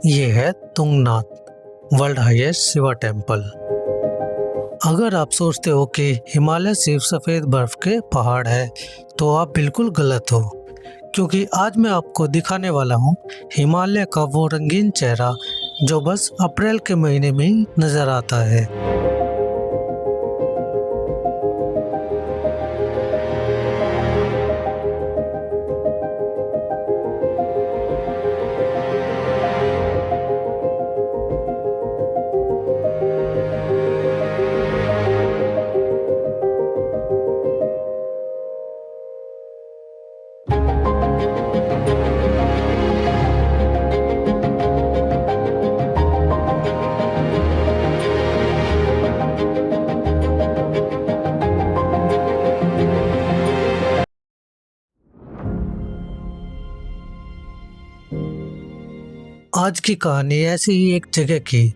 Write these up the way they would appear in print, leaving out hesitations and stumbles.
ये है Tungnath, world highest Shiva temple. अगर आप सोचते हो कि हिमालय सिर्फ सफ़ेद बर्फ के पहाड़ है तो आप बिल्कुल गलत हो, क्योंकि आज मैं आपको दिखाने वाला हूँ हिमालय का वो रंगीन चेहरा जो बस अप्रैल के महीने में ही नज़र आता है। आज की कहानी ऐसी ही एक जगह की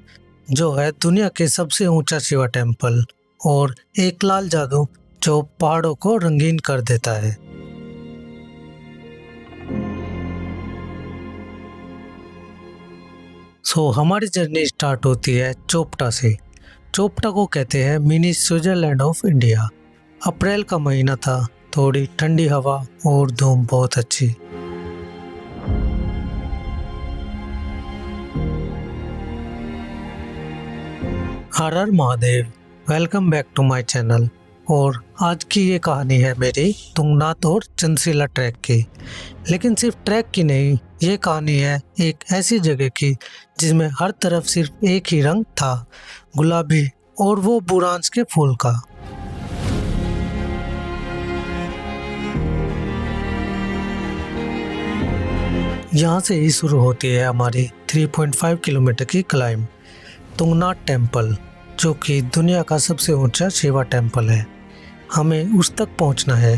जो है दुनिया के सबसे ऊंचा शिवा टेम्पल और एक लाल जादू जो पहाड़ों को रंगीन कर देता है। हमारी जर्नी स्टार्ट होती है चोपटा से। चोपटा को कहते हैं मिनी स्विट्जरलैंड ऑफ इंडिया। अप्रैल का महीना था, थोड़ी ठंडी हवा और धूप बहुत अच्छी। Har Har Mahadev, welcome back to my channel. और आज की ये कहानी है मेरी तुंगनाथ और चंद्रशिला ट्रैक की। लेकिन सिर्फ ट्रैक की नहीं, ये कहानी है एक ऐसी जगह की जिसमें हर तरफ सिर्फ एक ही रंग था, गुलाबी, और वो बुरांस के फूल का। यहाँ से ही शुरू होती है हमारी 3.5 किलोमीटर की क्लाइंब, तुंगनाथ टेम्पल, जो कि दुनिया का सबसे ऊंचा शिवा टेम्पल है। हमें उस तक पहुंचना है।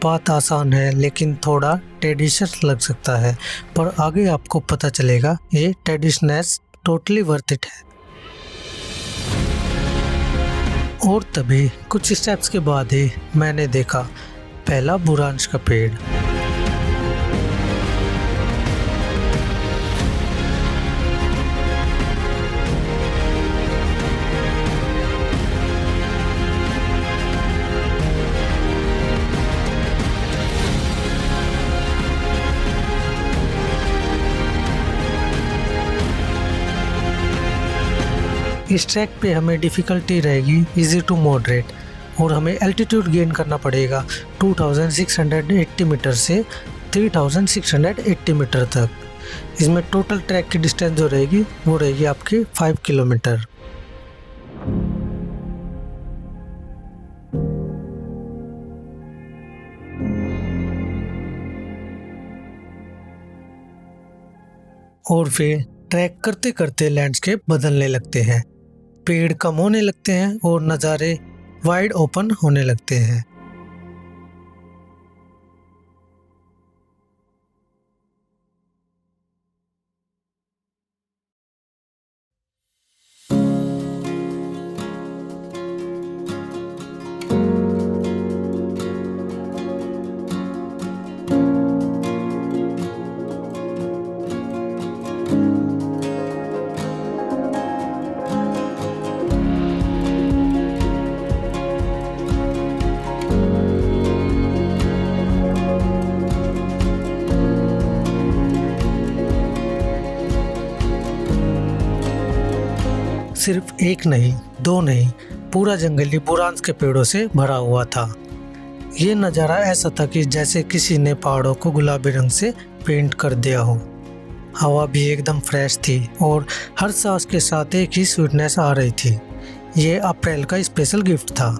बात आसान है लेकिन थोड़ा ट्रेडिशनल लग सकता है, पर आगे आपको पता चलेगा ये ट्रेडिशनस टोटली वर्थ इट है। और तभी कुछ स्टेप्स के बाद ही मैंने देखा पहला बुरांश का पेड़। इस ट्रैक पे हमें डिफ़िकल्टी रहेगी इजी टू मॉडरेट, और हमें एल्टीट्यूड गेन करना पड़ेगा 2680 मीटर से 3680 मीटर तक। इसमें टोटल ट्रैक की डिस्टेंस जो रहेगी वो रहेगी आपकी 5 किलोमीटर। और फिर ट्रैक करते करते लैंडस्केप बदलने लगते हैं, पेड़ कम होने लगते हैं और नज़ारे वाइड ओपन होने लगते हैं। सिर्फ एक नहीं, दो नहीं, पूरा जंगल ही बुरांस के पेड़ों से भरा हुआ था। ये नज़ारा ऐसा था कि जैसे किसी ने पहाड़ों को गुलाबी रंग से पेंट कर दिया हो। हवा भी एकदम फ्रेश थी और हर सांस के साथ एक ही स्वीटनेस आ रही थी। ये अप्रैल का स्पेशल गिफ्ट था।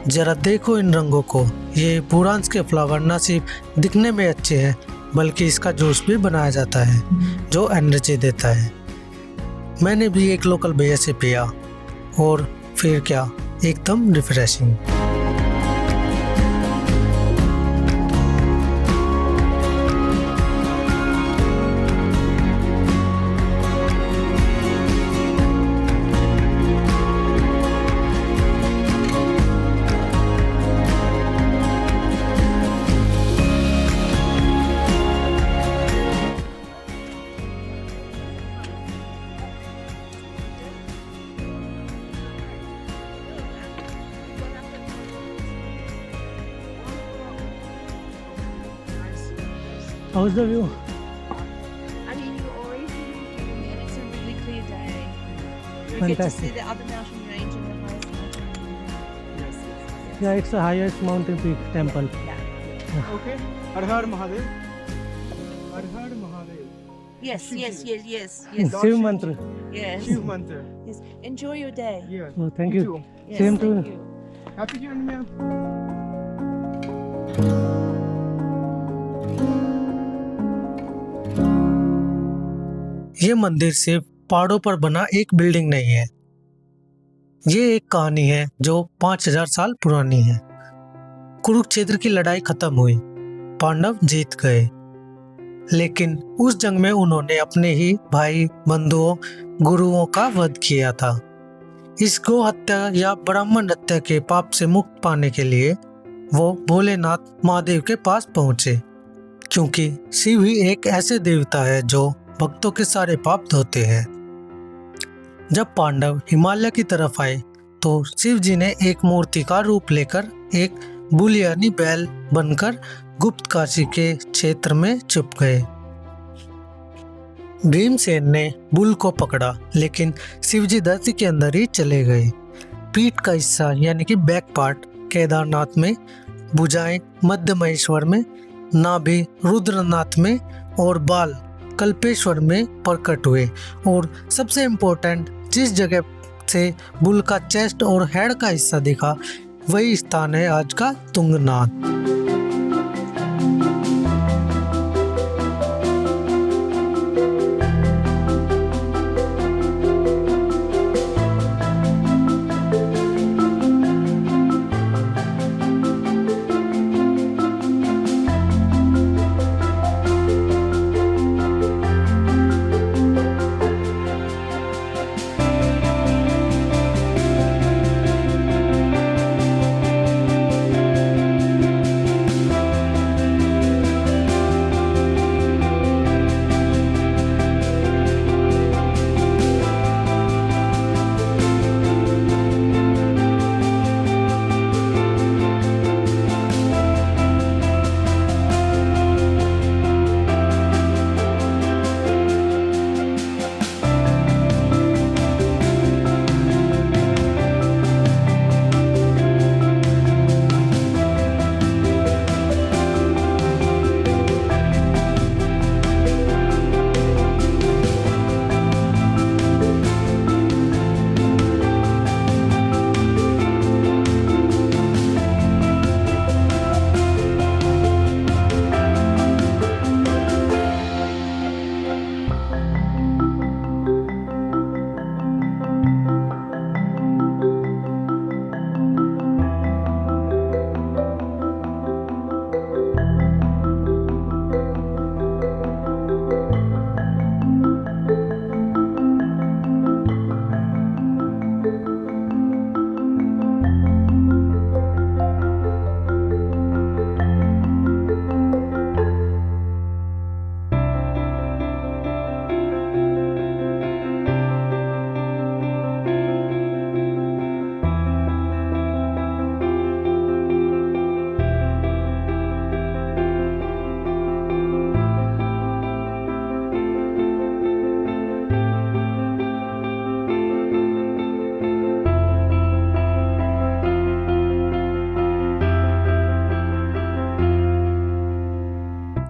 जरा देखो इन रंगों को। ये बुरांस के फ्लावर न सिर्फ दिखने में अच्छे हैं बल्कि इसका जूस भी बनाया जाता है जो एनर्जी देता है। मैंने भी एक लोकल भैया से पिया और फिर क्या, एकदम refreshing. How's the view? I mean, you always see and it's a really clear day. You get to see Fantastic. the other mountain range and the highest mountain. Yes, yes. Yeah, it's the highest mountain peak temple. Yeah. Okay. Har Har Mahadev. Har Har Mahadev. Yes, yes, yes, yes, Yes. yes, Shiv mantra. yes. Shiv mantra. Yes. Enjoy your day. Yeah. Oh, thank Me you. too. Yes, Same to thank you. you. Happy journey, ma'am. ये मंदिर सिर्फ पहाड़ों पर बना एक building नहीं है। ये एक कहानी है जो 5000 साल पुरानी है। कुरुक्षेत्र की लड़ाई खत्म हुई, पांडव जीत गए, लेकिन उस जंग में उन्होंने अपने ही भाई, बंधुओं, गुरुओं का वध किया था। इस गो हत्या या ब्राह्मण हत्या के पाप से मुक्त पाने के लिए वो भोलेनाथ महादेव के पास पहुंचे, क्योंकि शिव ही एक ऐसे देवता है जो भक्तों के सारे पाप धोते हैं। जब पांडव हिमालय की तरफ आए तो शिव जी ने एक मूर्ति का रूप लेकर एक बुल यानी बैल बनकर गुप्त काशी के क्षेत्र में छुप गए। भीमसेन ने बुल को पकड़ा, लेकिन शिवजी धरती के अंदर ही चले गए। पीठ का हिस्सा यानी कि बैक पार्ट केदारनाथ में, भुजाएं मध्य महेश्वर में, नाभि रुद्रनाथ में और बाल कल्पेश्वर में प्रकट हुए। और सबसे इम्पोर्टेंट, जिस जगह से बुल का चेस्ट और हेड का हिस्सा दिखा वही स्थान है आज का तुंगनाथ।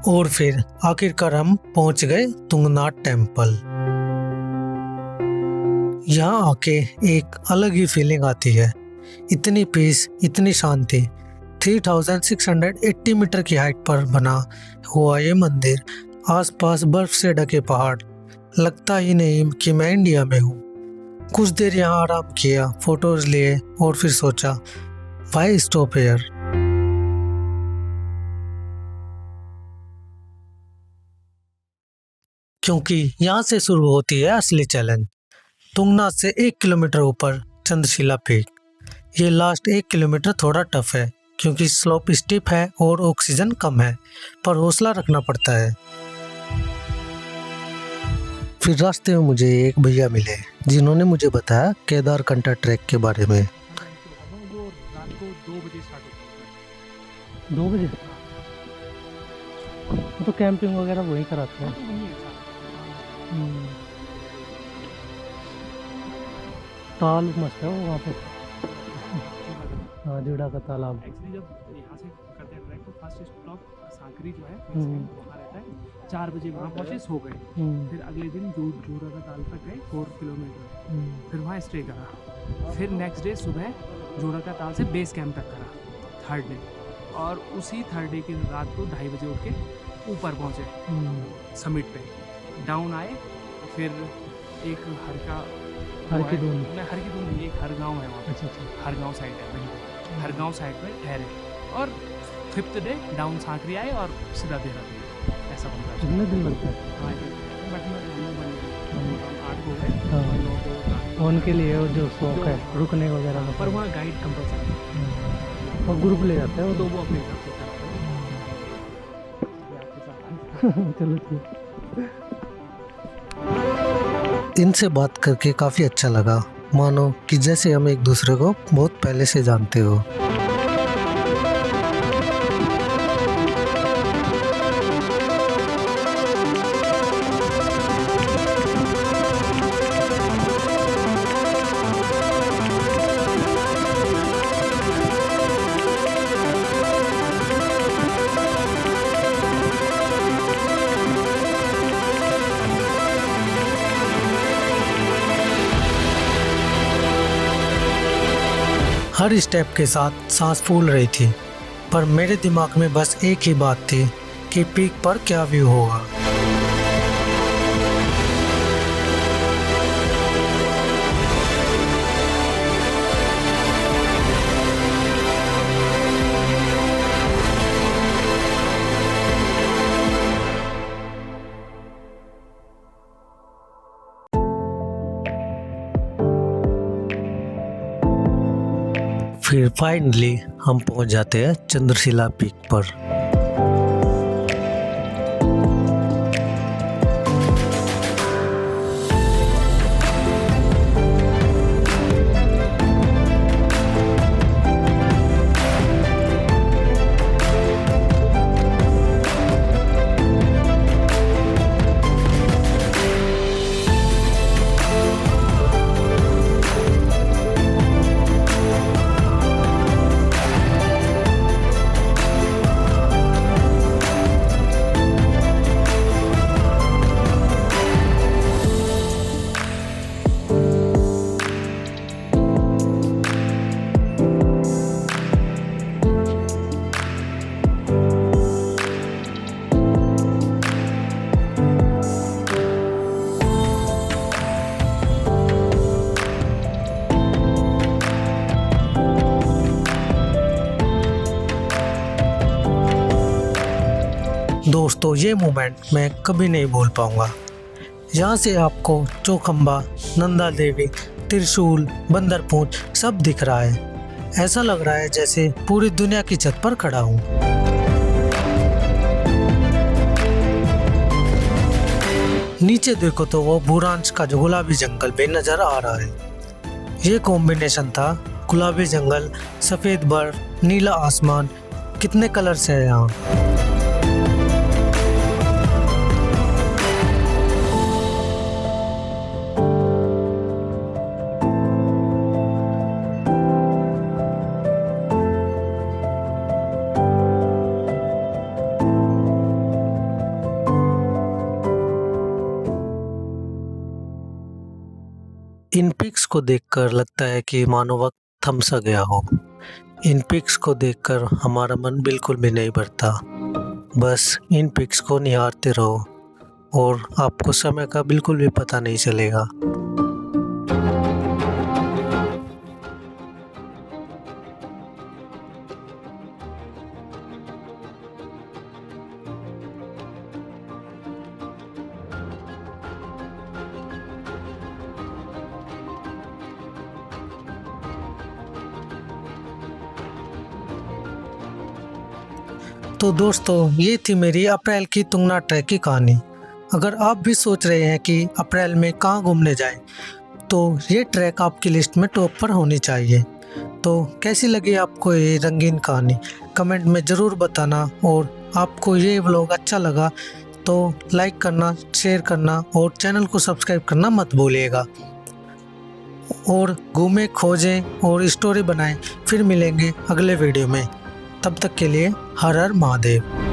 और फिर आखिरकार हम पहुंच गए तुंगनाथ टेम्पल। यहाँ आके एक अलग ही फीलिंग आती है। इतनी पीस, इतनी शांति। 3680 मीटर की हाइट पर बना हुआ ये मंदिर, आसपास बर्फ से ढके पहाड़, लगता ही नहीं कि मैं इंडिया में हूँ। कुछ देर यहाँ आराम किया, फोटोज लिए और फिर सोचा व्हाई स्टॉप हियर। क्योंकि यहाँ से शुरू होती है असली चैलेंज। तुंगनाथ से 1 किलोमीटर ऊपर चंद्रशिला पीक। ये लास्ट 1 किलोमीटर थोड़ा टफ है क्योंकि स्लोप स्टीप है और ऑक्सीजन कम है, पर हौसला रखना पड़ता है। फिर रास्ते में मुझे एक भैया मिले जिन्होंने मुझे बताया केदारकंठा ट्रैक के बारे में। वो रात को 2 बजे स्टार्ट होता है। 2 बजे? वो तो कैंपिंग वगैरह वहीं कराते हैं। तो वही है साथ। हम्म। ताल मस्त है वो वहाँ पे। हाँ, जोड़ा का तालाब। एक्चुअली जब यहाँ से करते हैं ट्रैक तो फर्स्ट स्टॉप सांकरी जो है वहाँ रहता है। 4 बजे वहाँ पहुँचे, सो गए। फिर अगले दिन जोड़ा का ताल तक गए 4 किलोमीटर, फिर वहाँ स्टे करा। फिर नेक्स्ट डे सुबह जोड़ा का ताल से बेस कैंप तक करा, थर्ड डे। और उसी थर्ड डे की रात को 2:30 बजे उठ के ऊपर पहुँचे समिट पे। डाउन आए, फिर एक हर की दून नहीं, एक हर गाँव है वहाँ पे। अच्छा अच्छा। हर गाँव साइड है वहीं पे, हर गाँव साइड में ठहरे। और 5th डे डाउन सांकरी आए और सीधा देहरादून, ऐसा बनता है। कितने दिन लगता है? हाँ, बट मैं 8 हो गए। हाँ। 9 को उनके लिए वो जो शौक है रुकने वगैरह का। पर वहाँ गाइड कंपलसरी है, और ग्रुप ले जाते हैं वो तो वो अपने हिसाब से करते हैं। चलो ठीक। इनसे बात करके काफ़ी अच्छा लगा, मानो कि जैसे हम एक दूसरे को बहुत पहले से जानते हो। हर स्टेप के साथ सांस फूल रही थी, पर मेरे दिमाग में बस एक ही बात थी कि पीक पर क्या व्यू होगा। फिर फाइनली हम पहुंच जाते हैं चंद्रशिला पीक पर। दोस्तों, ये मोमेंट मैं कभी नहीं भूल पाऊंगा। यहाँ से आपको चौखंबा, नंदा देवी, त्रिशूल, बंदरपूंछ सब दिख रहा है। ऐसा लग रहा है जैसे पूरी दुनिया की छत पर खड़ा हूँ। नीचे देखो तो वो भूरांच का जो गुलाबी जंगल भी नजर आ रहा है। ये कॉम्बिनेशन था, गुलाबी जंगल, सफेद बर्फ, नीला आसमान, कितने कलर्स है यहाँ। इन पिक्स को देखकर लगता है कि मानो वक्त थम सा गया हो। इन पिक्स को देखकर हमारा मन बिल्कुल भी नहीं भरता। बस इन पिक्स को निहारते रहो और आपको समय का बिल्कुल भी पता नहीं चलेगा। तो दोस्तों, ये थी मेरी अप्रैल की तुंगनाथ ट्रैक की कहानी। अगर आप भी सोच रहे हैं कि अप्रैल में कहाँ घूमने जाएं, तो ये ट्रैक आपकी लिस्ट में टॉप पर होनी चाहिए। तो कैसी लगी आपको ये रंगीन कहानी, कमेंट में ज़रूर बताना। और आपको ये व्लॉग अच्छा लगा तो लाइक करना, शेयर करना और चैनल को सब्सक्राइब करना मत भूलिएगा। और घूमें, खोजें और स्टोरी बनाएं। फिर मिलेंगे अगले वीडियो में। तब तक के लिए हर हर महादेव।